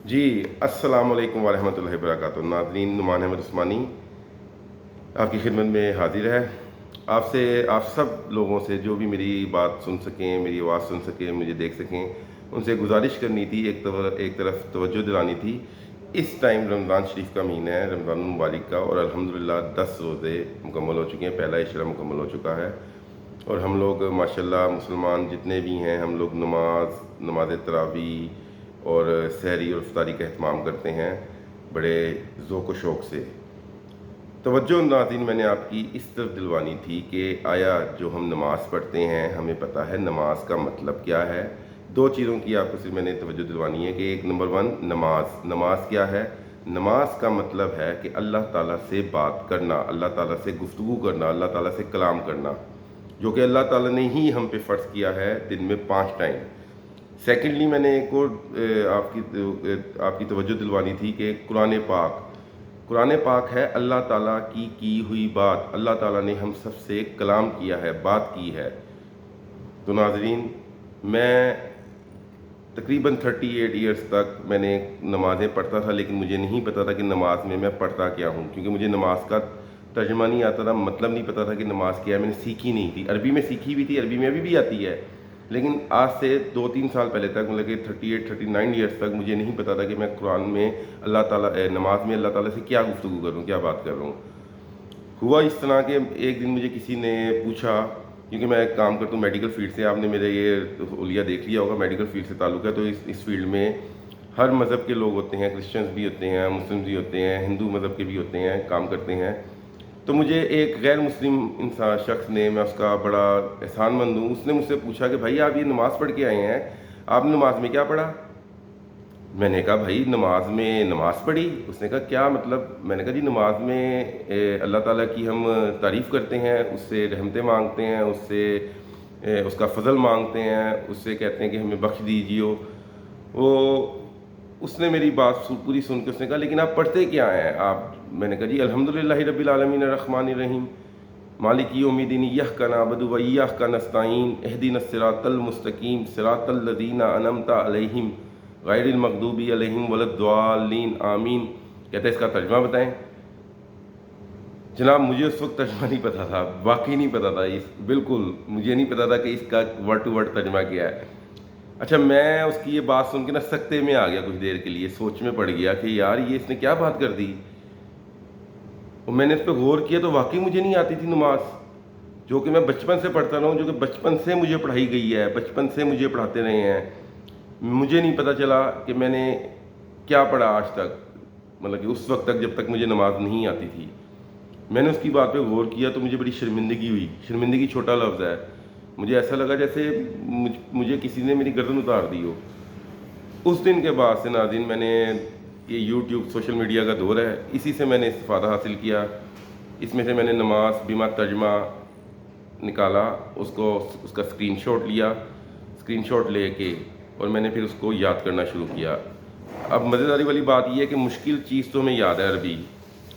जी, अस्सलाम वालेकुम वरहमतुल्लाहि वबरकातुहू। नाज़रीन, नुमान अहमद उस्मानी आपकी खिदमत में हाज़िर है। आपसे, आप सब लोगों से जो भी मेरी बात सुन सकें, मेरी आवाज़ सुन सकें, मुझे देख सकें, उनसे गुज़ारिश करनी थी, एक तरफ तवज्जो दिलानी थी। इस टाइम रमज़ान शरीफ का महीना है, रमज़ान मुबारक का, और अल्हम्दुलिल्लाह 10 रोज़े मुकम्मल हो चुके हैं, पहला इशरा मुकम्मल हो चुका है। और हम लोग माशाल्लाह मुसलमान जितने भी हैं, हम लोग नमाज तरावी और सहरी और इफ्तारी का एहतमाम करते हैं बड़े ज़ौक़ व शौक़ से। तवज्जो नाज़रीन मैंने आपकी इस तरफ दिलवानी थी कि आया जो हम नमाज़ पढ़ते हैं, हमें पता है नमाज का मतलब क्या है। दो चीज़ों की आपको सिर्फ मैंने तवज्जो दिलवानी है कि एक, नंबर वन, नमाज क्या है। नमाज का मतलब है कि अल्लाह ताला से बात करना, अल्लाह ताला से गुफ्तगू करना, अल्लाह ताला से कलाम करना, जो कि अल्लाह ताला ने ही हम पे फ़र्ज़ किया है दिन में 5 टाइम। सेकेंडली मैंने एक और आपकी तवज्जो दिलवानी थी कि कुरान पाक है अल्लाह ताला की हुई बात। अल्लाह ताला ने हम सब से कलाम किया है, बात की है। तो नाज़रीन, मैं तकरीबन 38 ईयर्स तक मैंने नमाज़ें पढ़ता था, लेकिन मुझे नहीं पता था कि नमाज में मैं पढ़ता क्या हूँ, क्योंकि मुझे नमाज का तर्जुमा नहीं आता था, मतलब नहीं पता था कि नमाज क्या है। मैंने सीखी नहीं थी, अरबी में सीखी भी थी, अरबी में अभी भी आती है, लेकिन आज से 2-3 साल पहले तक, मतलब कि 38-39 ईयर्स तक मुझे नहीं पता था कि मैं कुरान में अल्लाह ताला नमाज में अल्लाह ताला से क्या गुफ्तगू करूँ, क्या बात कर रहा हूँ। हुआ इस तरह के एक दिन मुझे किसी ने पूछा, क्योंकि मैं काम करता हूँ मेडिकल फील्ड से, आपने मेरे ये हुलिया देख लिया होगा, मेडिकल फील्ड से ताल्लुक़ है। तो इस फील्ड में हर मज़हब के लोग होते हैं, क्रिश्चियंस भी होते हैं, मुस्लिम भी होते हैं, हिंदू मज़हब के भी होते हैं, काम करते हैं। तो मुझे एक गैर मुस्लिम इंसान शख्स ने, मैं उसका बड़ा एहसानमंद हूँ, उसने मुझसे पूछा कि भाई आप ये नमाज़ पढ़ के आए हैं, आपने नमाज में क्या पढ़ा? मैंने कहा भाई नमाज में नमाज़ पढ़ी। उसने कहा क्या मतलब? मैंने कहा जी नमाज में अल्लाह ताला की हम तारीफ़ करते हैं, उससे रहमतें मांगते हैं, उससे उसका फ़ज़ल मांगते हैं, उससे कहते हैं कि हमें बख्श दीजिए। वो उसने मेरी बात पूरी सुन के उसने कहा लेकिन आप पढ़ते क्या हैं आप? मैंने कहा जी अल्हम्दुलिल्लाहि रब्बिल आलमीन अर्रहमानिर रहीम मालिकी यौमिद्दीन इय्याका नअबुदु व इय्याका नस्तईन इहदिनस सिरातल मुस्तकीम सिरातल लज़ीना अनअमता अलैहिम गैरिल मग़दूबी अलैहिम वलद्दाल्लीन आमीन। कहते हैं इसका तर्जुमा बताएं। जनाब मुझे उस वक्त तर्जुमा नहीं पता था, वाकई नहीं पता था, इस बिल्कुल मुझे नहीं पता था कि इसका वर्ड टू वर्ड तर्जुमा क्या है। अच्छा, मैं उसकी ये बात सुन के ना सकते में आ गया, कुछ देर के लिए सोच में पड़ गया कि यार ये इसने क्या बात कर दी। और मैंने इस पर गौर किया तो वाकई मुझे नहीं आती थी नमाज, जो कि मैं बचपन से पढ़ता रहा हूँ, जो कि बचपन से मुझे पढ़ाई गई है, बचपन से मुझे पढ़ाते रहे हैं। मुझे नहीं पता चला कि मैंने क्या पढ़ा आज तक, मतलब कि उस वक्त तक जब तक मुझे नमाज नहीं आती थी। मैंने उसकी बात पे गौर किया तो मुझे बड़ी शर्मिंदगी हुई। शर्मिंदगी छोटा लफ्ज़ है, मुझे ऐसा लगा जैसे मुझे किसी ने मेरी गर्दन उतार दी हो। उस दिन के बाद से नाज़रीन मैंने, ये यूट्यूब सोशल मीडिया का दौर है, इसी से मैंने इस्तिफ़ादा हासिल किया। इसमें से मैंने नमाज बिमा तर्जुमा निकाला, उसको उसका स्क्रीनशॉट लिया, स्क्रीनशॉट लेके और मैंने फिर उसको याद करना शुरू किया। अब मज़ेदारी वाली बात यह है कि मुश्किल चीज़ तो हमें याद है अरबी,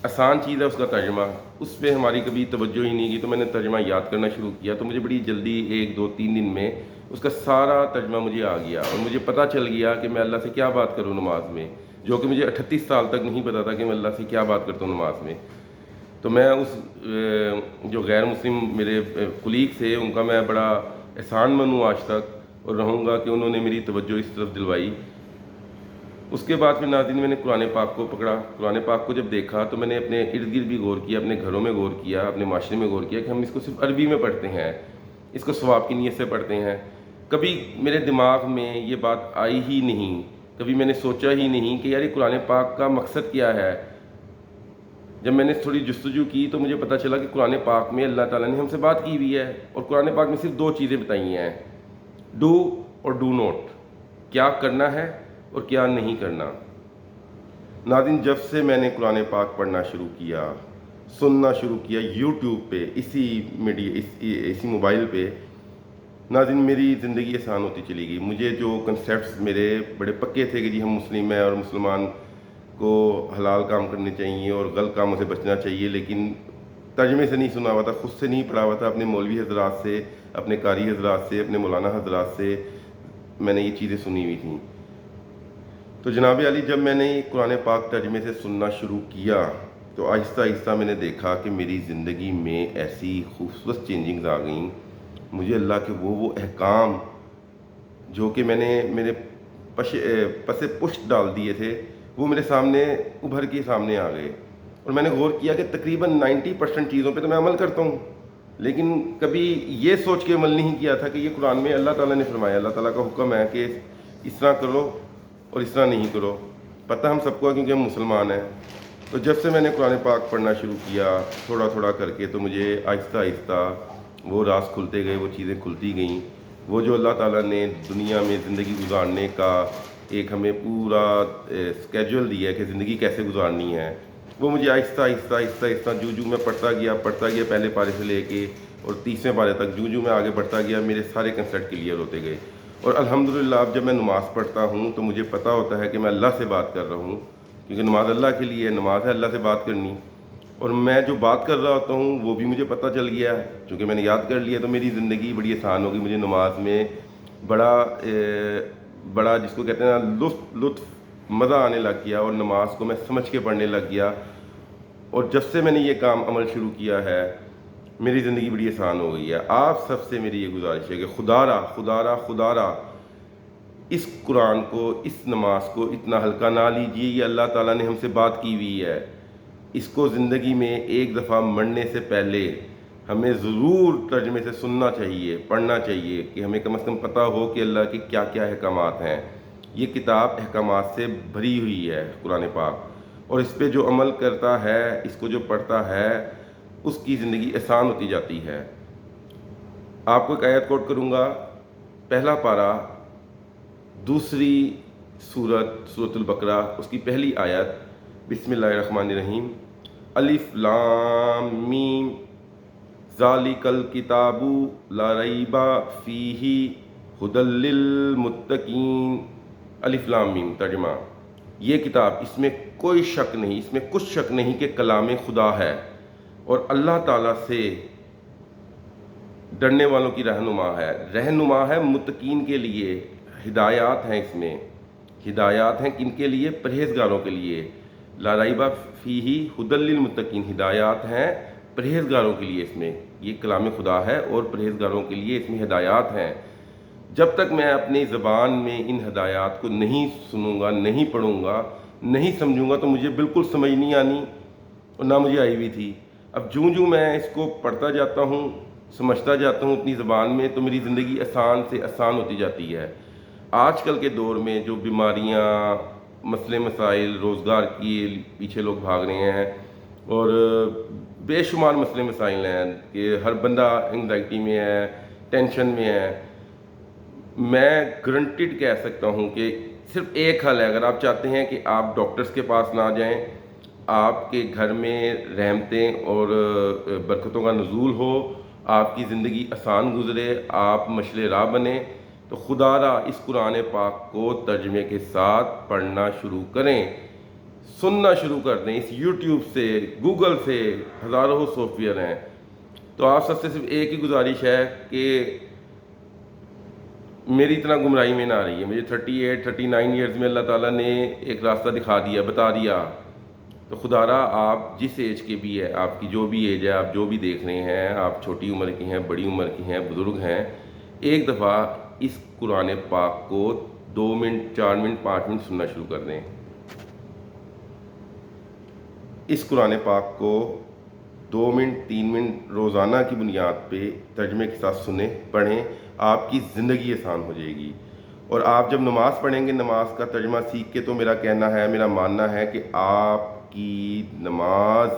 आसान चीज़ है उसका तर्जुमा, उस पर हमारी कभी तवज्जो ही नहीं की। तो मैंने तर्जुमा याद करना शुरू किया, तो मुझे बड़ी जल्दी 1-2-3 दिन में उसका सारा तर्जुमा मुझे आ गया और मुझे पता चल गया कि मैं अल्लाह से क्या बात करूँ नमाज में, जो कि मुझे 38 साल तक नहीं पता था कि मैं अल्लाह से क्या बात करता हूँ नमाज में। तो मैं उस जो गैर मुस्लिम मेरे कुलीग थे, उनका मैं बड़ा एहसानमंद हूँ आज तक, और रहूँगा कि उन्होंने मेरी तवज्जो इस तरफ दिलवाई। उसके बाद फिर नाज़रीन मैंने कुरान पाक को पकड़ा। कुरान पाक को जब देखा तो मैंने अपने इर्द गिर्द भी गौर किया, अपने घरों में गौर किया, अपने माशरे में गौर किया कि हम इसको सिर्फ अरबी में पढ़ते हैं, इसको सवाब की नीयत से पढ़ते हैं। कभी मेरे दिमाग में ये बात आई ही नहीं, कभी मैंने सोचा ही नहीं कि यार ये कुरान पाक का मकसद क्या है। जब मैंने थोड़ी जुस्तजू की तो मुझे पता चला कि कुरान पाक में अल्लाह ताला ने हमसे बात की हुई है, और कुरान पाक में सिर्फ 2 चीज़ें बताई हैं, डू और डू नॉट, क्या करना है और क्या नहीं करना। नाज़रीन जब से मैंने कुरान पाक पढ़ना शुरू किया, सुनना शुरू किया यूट्यूब पे, इसी मोबाइल पे, नाज़रीन मेरी ज़िंदगी आसान होती चली गई। मुझे जो कंसेप्ट्स मेरे बड़े पक्के थे कि जी हम मुस्लिम हैं और मुसलमान को हलाल काम करने चाहिए और गलत कामों से बचना चाहिए, लेकिन तर्जमे से नहीं सुना हुआ था, ख़ुद से नहीं पढ़ा हुआ था, अपने मौलवी हज़रात से, अपने कारी हज़रात से, अपने मौलाना हज़रात से मैंने ये चीज़ें सुनी हुई थी। تو جناب علی، جب میں نے قرآن پاک ترجمے سے سننا شروع کیا تو آہستہ آہستہ میں نے دیکھا کہ میری زندگی میں ایسی خوبصورت چینجنگز آ گئیں. مجھے اللہ کے وہ احکام جو کہ میں نے میرے پس پشت ڈال دیے تھے وہ میرے سامنے ابھر کے سامنے آ گئے. اور میں نے غور کیا کہ تقریباً 90% چیزوں پہ تو میں عمل کرتا ہوں، لیکن کبھی یہ سوچ کے عمل نہیں کیا تھا کہ یہ قرآن میں اللہ تعالیٰ نے فرمایا، اللہ تعالیٰ کا حکم ہے کہ اس طرح کرو اور اس طرح نہیں کرو. پتہ ہم سب کو ہے کیونکہ ہم مسلمان ہیں. تو جب سے میں نے قرآن پاک پڑھنا شروع کیا تھوڑا تھوڑا کر کے، تو مجھے آہستہ آہستہ وہ راز کھلتے گئے، وہ چیزیں کھلتی گئیں. وہ جو اللہ تعالیٰ نے دنیا میں زندگی گزارنے کا ایک ہمیں پورا اسکیجول دیا ہے کہ زندگی کیسے گزارنی ہے، وہ مجھے آہستہ آہستہ آہستہ آہستہ جو میں پڑھتا گیا پہلے پارے سے لے کے اور 30ویں پارے تک جو میں آگے بڑھتا گیا، میرے سارے کنسیپٹ کلیئر ہوتے گئے. اور الحمدللہ اب جب میں نماز پڑھتا ہوں تو مجھے پتہ ہوتا ہے کہ میں اللہ سے بات کر رہا ہوں، کیونکہ نماز اللہ کے لیے، نماز ہے اللہ سے بات کرنی. اور میں جو بات کر رہا ہوتا ہوں وہ بھی مجھے پتہ چل گیا ہے، چونکہ میں نے یاد کر لیا، تو میری زندگی بڑی آسان ہوگی. مجھے نماز میں بڑا جس کو کہتے ہیں نا لطف مزہ آنے لگ گیا، اور نماز کو میں سمجھ کے پڑھنے لگ گیا. اور جب سے میں نے یہ کام عمل شروع کیا ہے میری زندگی بڑی آسان ہو گئی ہے. آپ سب سے میری یہ گزارش ہے کہ خدا را اس قرآن کو، اس نماز کو اتنا ہلکا نہ لیجیے. یہ اللہ تعالیٰ نے ہم سے بات کی ہوئی ہے. اس کو زندگی میں ایک دفعہ مرنے سے پہلے ہمیں ضرور ترجمے سے سننا چاہیے، پڑھنا چاہیے، کہ ہمیں کم از کم پتہ ہو کہ اللہ کے کیا کیا احکامات ہیں. یہ کتاب احکامات سے بھری ہوئی ہے قرآن پاک، اور اس پہ جو عمل کرتا ہے، اس کو جو پڑھتا ہے، اس کی زندگی آسان ہوتی جاتی ہے. آپ کو ایک آیت کوٹ کروں گا، پہلا پارہ، دوسری سورۃ البقرہ، اس کی پہلی آیت. بسم اللہ الرحمن الرحیم. الف لام میم ذالک الکتاب لا ریب فیہ ھدی للمتقین. الف لام میم ترجمہ: یہ کتاب، اس میں کوئی شک نہیں، اس میں کچھ شک نہیں کہ کلام خدا ہے اور اللہ تعالیٰ سے ڈرنے والوں کی رہنما ہے متقین کے لیے. ہدایات ہیں، اس میں ہدایات ہیں کن کے لیے؟ پرہیزگاروں کے لیے. لا ریب فیہ ھدی للمتقین، ہدایات ہیں پرہیزگاروں کے لیے. اس میں یہ کلام خدا ہے اور پرہیزگاروں کے لیے اس میں ہدایات ہیں. جب تک میں اپنی زبان میں ان ہدایات کو نہیں سنوں گا، نہیں پڑھوں گا، نہیں سمجھوں گا، تو مجھے بالکل سمجھ نہیں آنی، اور نہ مجھے آئی ہوئی تھی. اب جو میں اس کو پڑھتا جاتا ہوں، سمجھتا جاتا ہوں اپنی زبان میں، تو میری زندگی آسان سے آسان ہوتی جاتی ہے. آج کل کے دور میں جو بیماریاں، مسئلے مسائل، روزگار کی پیچھے لوگ بھاگ رہے ہیں، اور بے شمار مسئلے مسائل ہیں کہ ہر بندہ انگزائٹی میں ہے، ٹینشن میں ہے. میں گرنٹڈ کہہ سکتا ہوں کہ صرف ایک حل ہے. اگر آپ چاہتے ہیں کہ آپ ڈاکٹرز کے پاس نہ جائیں، آپ کے گھر میں رحمتیں اور برکتوں کا نزول ہو، آپ کی زندگی آسان گزرے، آپ مشعل راہ بنیں، تو خدا را اس قرآن پاک کو ترجمے کے ساتھ پڑھنا شروع کریں، سننا شروع کر دیں. اس یوٹیوب سے، گوگل سے ہزاروں سافٹ ویئر ہیں. تو آپ سب سے صرف ایک ہی گزارش ہے کہ میری اتنا گمراہی میں نہ آ رہی ہے. مجھے 39 ایئرز میں اللہ تعالیٰ نے ایک راستہ دکھا دیا، بتا دیا. تو خدا را آپ جس ایج کے بھی ہے، آپ کی جو بھی ایج ہے، آپ جو بھی دیکھ رہے ہیں، آپ چھوٹی عمر کی ہیں، بڑی عمر کی ہیں، بزرگ ہیں، ایک دفعہ اس قرآن پاک کو 2 منٹ، 4 منٹ، 5 منٹ سننا شروع کر دیں. اس قرآن پاک کو 2 منٹ، 3 منٹ روزانہ کی بنیاد پہ ترجمے کے ساتھ سنیں، پڑھیں. آپ کی زندگی آسان ہو جائے گی. اور آپ جب نماز پڑھیں گے، نماز کا ترجمہ سیکھ کے، تو میرا کہنا ہے، میرا ماننا ہے کہ آپ کی نماز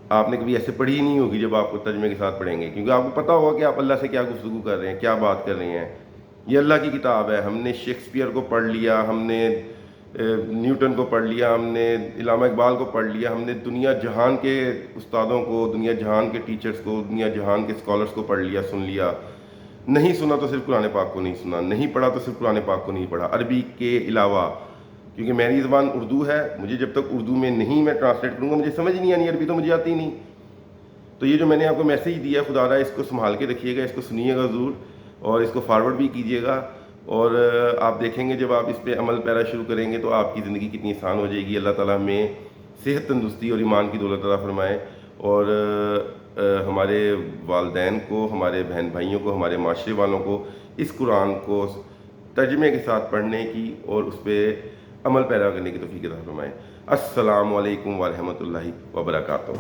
آپ نے کبھی ایسے پڑھی ہی نہیں ہوگی جب آپ کو ترجمے کے ساتھ پڑھیں گے، کیونکہ آپ کو پتہ ہوگا کہ آپ اللہ سے کیا گفتگو کر رہے ہیں، کیا بات کر رہے ہیں. یہ اللہ کی کتاب ہے. ہم نے شیکسپیئر کو پڑھ لیا، ہم نے نیوٹن کو پڑھ لیا، ہم نے علامہ اقبال کو پڑھ لیا، ہم نے دنیا جہان کے استادوں کو، دنیا جہان کے ٹیچرز کو، دنیا جہان کے اسکالرز کو پڑھ لیا، سن لیا. نہیں سنا تو صرف قرآن پاک کو نہیں سنا، نہیں پڑھا تو صرف قرآن پاک کو نہیں پڑھا، عربی کے علاوہ. کیونکہ میری زبان اردو ہے، مجھے جب تک اردو میں نہیں میں ٹرانسلیٹ کروں گا، مجھے سمجھ نہیں آنی، عربی تو مجھے آتی نہیں. تو یہ جو میں نے آپ کو میسیج دیا، خدا را اس کو سنبھال کے رکھیے گا، اس کو سنیے گا ضرور، اور اس کو فارورڈ بھی کیجیے گا. اور آپ دیکھیں گے جب آپ اس پہ عمل پیرا شروع کریں گے تو آپ کی زندگی کتنی آسان ہو جائے گی. اللہ تعالیٰ ہمیں صحت تندرستی اور ایمان کی دولت عطا فرمائے, اور ہمارے والدین کو, ہمارے بہن بھائیوں کو, ہمارے معاشرے والوں کو اس قرآن کو ترجمے کے ساتھ پڑھنے کی اور اس پہ عمل پیرا کرنے کی توفیق عطا فرمائے. السلام علیکم ورحمۃ اللہ وبرکاتہ.